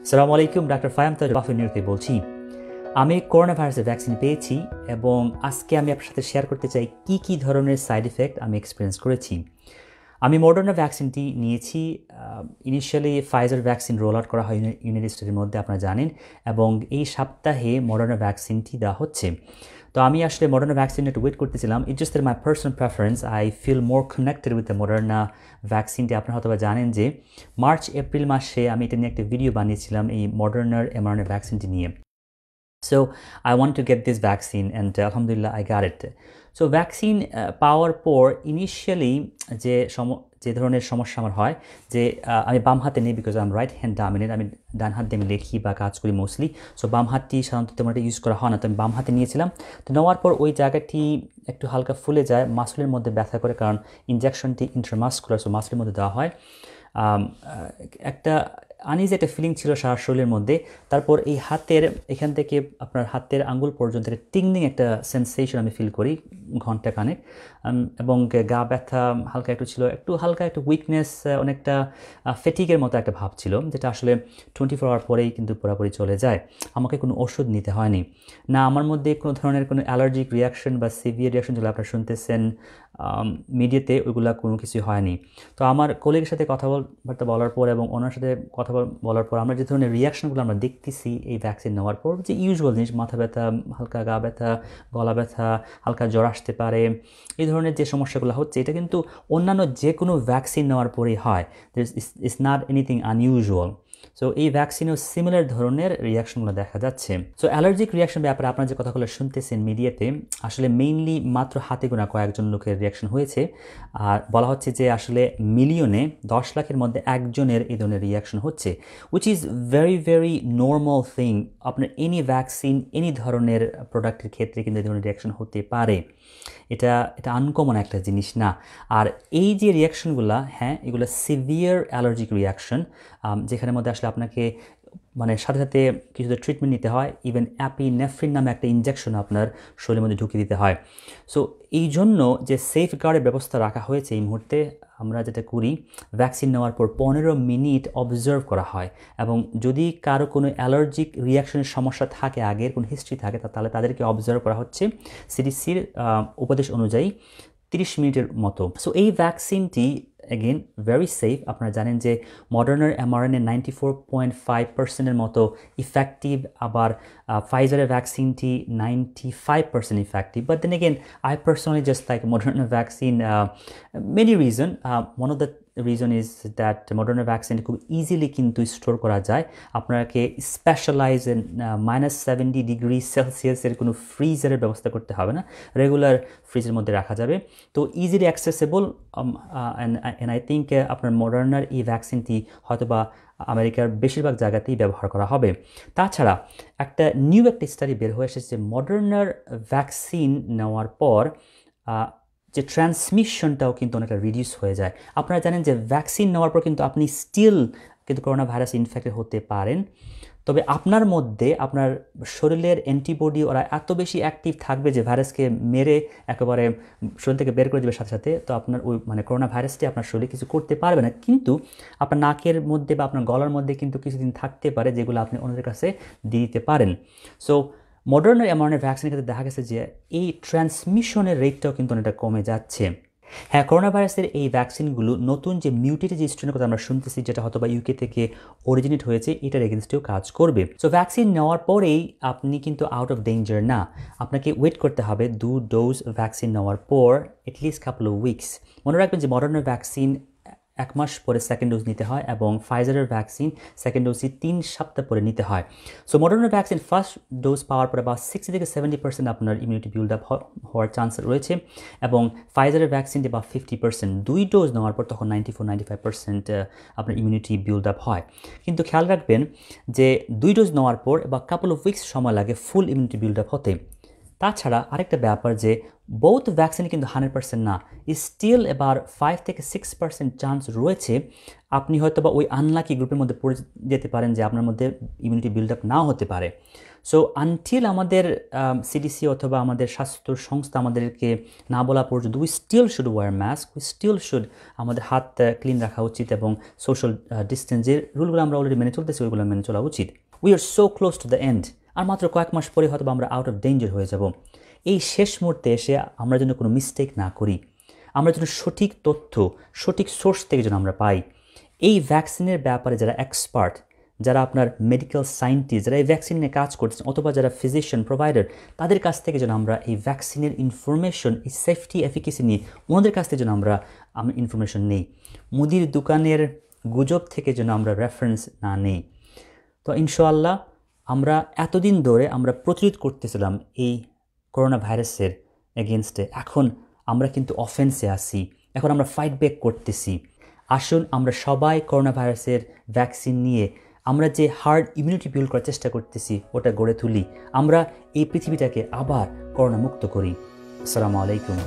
আসসালামু আলাইকুম, ডাক্তার ফায়াম তাজ বাফি নিউতে বলছি। আমি করোনা ভাইরাসের ভ্যাকসিন পেয়েছি এবং আজকে আমি আপনার সাথে শেয়ার করতে চাই কি ধরনের সাইড ইফেক্ট আমি এক্সপিরিয়েন্স করেছি। আমি মডার্না ভ্যাকসিনটি নিয়েছি। Initially Pfizer vaccine roll out করা হয় ইউনাইটেড স্টেটের মধ্যে, আপনারা জানেন, এবং এই সপ্তাহে মডার্না ভ্যাকসিনটি দেওয়া হচ্ছে। তো আমি আসলে মডার্না ভ্যাকসিন একটু ওয়েট করতেছিলাম। It just my personal preference, I feel more connected with the Moderna ভ্যাকসিনটি। আপনারা হয়তো জানেন যে মার্চ এপ্রিল মাসে আমি এটা নিয়ে একটা ভিডিও বানিয়েছিলাম এই মডার্নার mRNA ভ্যাকসিনটি নিয়ে। So I want to get this vaccine and alhamdulillah I got it. So vaccine পাওয়ার পর ইনিশিয়ালি যে ধরনের সমস্যা আমার হয় যে আমি বাম হাতে নিই, because I am right hand dominant, আমি ডান হাত দিয়ে আমি লেখি বা কাজ করি মোস্টলি। সো বাম হাতটি সাধারণত তেমন একটা ইউজ করা হয় না, তো আমি বাম হাতে নিয়েছিলাম। তো নেওয়ার পর ওই জায়গাটি একটু হালকা ফুলে যায়, মাসলের মধ্যে ব্যথা করে, কারণ ইনজেকশনটি ইন্ট্রামাসকুলার, সো মাসলের মধ্যে দেওয়া হয়। একটা আনইজ একটা ফিলিং ছিল সারা শরীরের মধ্যে। তারপর এই হাতের এখান থেকে আপনার হাতের আঙ্গুল পর্যন্ত একটা টিংলিং একটা সেন্সেশন আমি ফিল করি ঘন্টাখানেক, এবং গা ব্যথা হালকা একটু ছিল, একটু হালকা একটু উইকনেস, অনেকটা ফেটিকের মতো একটা ভাব ছিল, যেটা আসলে 24 আওয়ার পরেই কিন্তু পুরোপুরি চলে যায়। আমাকে কোনো ওষুধ নিতে হয়নি, না আমার মধ্যে কোনো ধরনের কোনো অ্যালার্জিক রিয়াকশন বা সিভিয়ার রিয়াকশন যেগুলো আপনারা শুনতেছেন মিডিয়াতে, ওইগুলো কোনো কিছু হয়নি। তো আমার কলিগের সাথে কথাবার্তা বলার পর এবং ওনার সাথে কথা বলার পর আমরা যে ধরনের রিয়াকশনগুলো আমরা দেখতেছি এই ভ্যাকসিন নেওয়ার পর, যে ইউজুয়াল জিনিস, মাথা ব্যথা, হালকা গা ব্যথা, গলা ব্যথা, হালকা জ্বর আসতে পারে, এই ধরনের যে সমস্যাগুলো হচ্ছে, এটা কিন্তু অন্যান্য যে কোনো ভ্যাকসিন নেওয়ার পরেই হয়। It's not anything unusual. So এই ভ্যাকসিনেও সিমিলার ধরনের রিয়াকশনগুলো দেখা যাচ্ছে। সো অ্যালার্জিক রিয়াকশন ব্যাপারে আপনারা যে কথাগুলো শুনতেছেন মিডিয়াতে, আসলে মেইনলি মাত্র হাতে গোনা কয়েকজন লোকের রিয়াকশন হয়েছে। আর বলা হচ্ছে যে আসলে মিলিয়নে 10 লাখের মধ্যে একজনের এই ধরনের রিয়াকশন হচ্ছে, which is very very normal thing. আপনার এনি ভ্যাকসিন, এনি ধরনের প্রোডাক্টের ক্ষেত্রে কিন্তু এই ধরনের রিয়াকশন হতে পারে। এটা আনকমন একটা জিনিস না। আর এই যে রিয়াকশনগুলো, হ্যাঁ, এগুলো সিভিয়ার অ্যালার্জিক রিয়াকশন, যেখানের মধ্যে আসলে আপনাকে মানে সাথে সাথে কিছুটা ট্রিটমেন্ট নিতে হয়। ইভেন অ্যাপিনেফ্রিন নামে একটা ইনজেকশন আপনার শরীরের মধ্যে ঢুকিয়ে দিতে হয়। সো এই জন্য যে সেফ গার্ডের ব্যবস্থা রাখা হয়েছে এই মুহূর্তে, আমরা যেটা করি, ভ্যাকসিন নেওয়ার পর 15 মিনিট অবজার্ভ করা হয়, এবং যদি কারো কোনো অ্যালার্জিক রিয়াকশনের সমস্যা থাকে, আগের কোনো হিস্ট্রি থাকে, তাহলে তাদেরকে অবজার্ভ করা হচ্ছে সিডিসির উপদেশ অনুযায়ী 30 মিনিটের মতো। সো এই ভ্যাকসিনটি অ্যাগেন ভেরি সেফ। আপনারা জানেন যে মডার্নার mRNA 94.5%-এর মতো ইফেক্টিভ, আবার ফাইজারের ভ্যাকসিনটি 95% effective. But then again I personally just like Moderna vaccine, many reason. One of the reason is that Moderna vaccine খুব ইজিলি কিন্তু স্টোর করা যায়। আপনাকে স্পেশালাইজ -70 ডিগ্রি সেলসিয়াসের কোনো ফ্রিজারের ব্যবস্থা করতে হবে না, রেগুলার ফ্রিজের মধ্যে রাখা যাবে। তো easily accessible, and I think আপনার মডার্নার এই ভ্যাকসিনটি হয়তোবা আমেরিকার বেশিরভাগ জায়গাতেই ব্যবহার করা হবে। তাছাড়া একটা স্টাডি বের হয়ে এসেছে, মডার্নার ভ্যাকসিন নেওয়ার পর যে ট্রান্সমিশনটাও কিন্তু অনেকটা রিডিউস হয়ে যায়। আপনারা জানেন যে ভ্যাকসিন নেওয়ার পর কিন্তু আপনি স্টিল কিন্তু করোনা ভাইরাস ইনফেক্টেড হতে পারেন, তবে আপনার মধ্যে আপনার শরীরের অ্যান্টিবডি ওরা এত বেশি অ্যাক্টিভ থাকবে যে ভাইরাসকে মেরে একেবারে শরীর থেকে বের করে দেবে সাথে সাথে। তো আপনার ওই করোনা ভাইরাসটি আপনার শরীরে কিছু করতে পারবে না, কিন্তু আপনার নাকের মধ্যে বা আপনার গলার মধ্যে কিন্তু কিছুদিন থাকতে পারে, যেগুলো আপনি অন্যদের কাছে দিয়ে দিতে পারেন। সো মডার্নার mRNA ভ্যাকসিনের ক্ষেত্রে দেখা গেছে যে এই ট্রান্সমিশনের রেটটাও কিন্তু অনেকটা কমে যাচ্ছে। হ্যাঁ, করোনা ভাইরাসের এই ভ্যাকসিনগুলো নতুন যে মিউটেটেড যে স্ট্রেনের কথা আমরা শুনতেছি, যেটা হয়তো বা ইউকে থেকে অরিজিনেট হয়েছে, এটার এগেনস্টেও কাজ করবে। সো ভ্যাকসিন নেওয়ার পরেই আপনি কিন্তু আউট অফ ডেঞ্জার না। আপনাকে ওয়েট করতে হবে 2 ডোজ ভ্যাকসিন নেওয়ার পর এটলিস্ট কাপল অফ উইকস। মনে রাখবেন যে মডার্নার ভ্যাকসিন 1 মাস পরে সেকেন্ড ডোজ নিতে হয়, এবং ফাইজারের ভ্যাকসিন সেকেন্ড ডোজটি 3 সপ্তাহ পরে নিতে হয়। সো মডার্নার ভ্যাকসিন ফার্স্ট ডোজ পাওয়ার পরে বা 60 থেকে 70% আপনার ইমিউনিটি বিল্ড আপ হওয়ার চান্স রয়েছে, এবং ফাইজারের ভ্যাকসিনটি বা 50%। 2 ডোজ নেওয়ার পর তখন 94-95% আপনার ইমিউনিটি বিল্ড আপ হয়। কিন্তু খেয়াল রাখবেন যে 2 ডোজ নেওয়ার পর বা কাপল অফ উইকস সময় লাগে ফুল ইমিউনিটি বিল্ড আপ হতে। তাছাড়া আরেকটা ব্যাপার যে বোথ ভ্যাকসিন কিন্তু 100% না, স্টিল এবার 5 থেকে 6% চান্স রয়েছে আপনি হয়তো বা ওই আনলাকি গ্রুপের মধ্যে পড়ে যেতে পারেন যে আপনার মধ্যে ইমিউনিটি বিল্ড আপ নাও হতে পারে। সো আনটিল আমাদের সিডিসি অথবা আমাদের স্বাস্থ্য সংস্থা আমাদেরকে না বলা পর্যন্ত we still should wear mask, we still should আমাদের হাত ক্লিন রাখা উচিত এবং সোশ্যাল ডিস্টেন্সের রুলগুলো আমরা অলরেডি মেনে চলতেছি, ওইগুলো মেনে চলা উচিত। We are so close to the end. আর মাত্র কয়েক মাস পরে হয়তো আমরা আউট অফ ডেঞ্জার হয়ে যাব। এই শেষ মুহূর্তে এসে আমরা যেন কোনো মিস্টেক না করি, আমরা যেন সঠিক তথ্য সঠিক সোর্স থেকে যেন আমরা পাই। এই ভ্যাকসিনের ব্যাপারে যারা এক্সপার্ট, যারা আপনার মেডিকেল সায়েন্টিস্ট, যারা এই ভ্যাকসিন নিয়ে কাজ করছেন অথবা যারা ফিজিশিয়ান প্রোভাইডার, তাদের কাছ থেকে যেন আমরা এই ভ্যাকসিনের ইনফরমেশন, এই সেফটি এফিকেসি নিয়ে ওনাদের কাছ থেকে যেন আমরা ইনফরমেশন নেই। মুদির দোকানের গুজব থেকে যেন আমরা রেফারেন্স না নেই। তো ইনশাআল্লাহ আমরা এতদিন ধরে আমরা প্রতিরোধ করতেছিলাম এই করোনা ভাইরাসের এগেনস্টে, এখন আমরা কিন্তু অফেন্সে আছি, এখন আমরা ফাইট ব্যাক করতেছি। আসুন আমরা সবাই করোনা ভাইরাসের ভ্যাকসিন নিয়ে আমরা যে হার্ড ইমিউনিটি বিল্ড করার চেষ্টা করতেছি ওটা গড়ে তুলি, আমরা এই পৃথিবীটাকে আবার করোনা মুক্ত করি। আসসালামু আলাইকুম।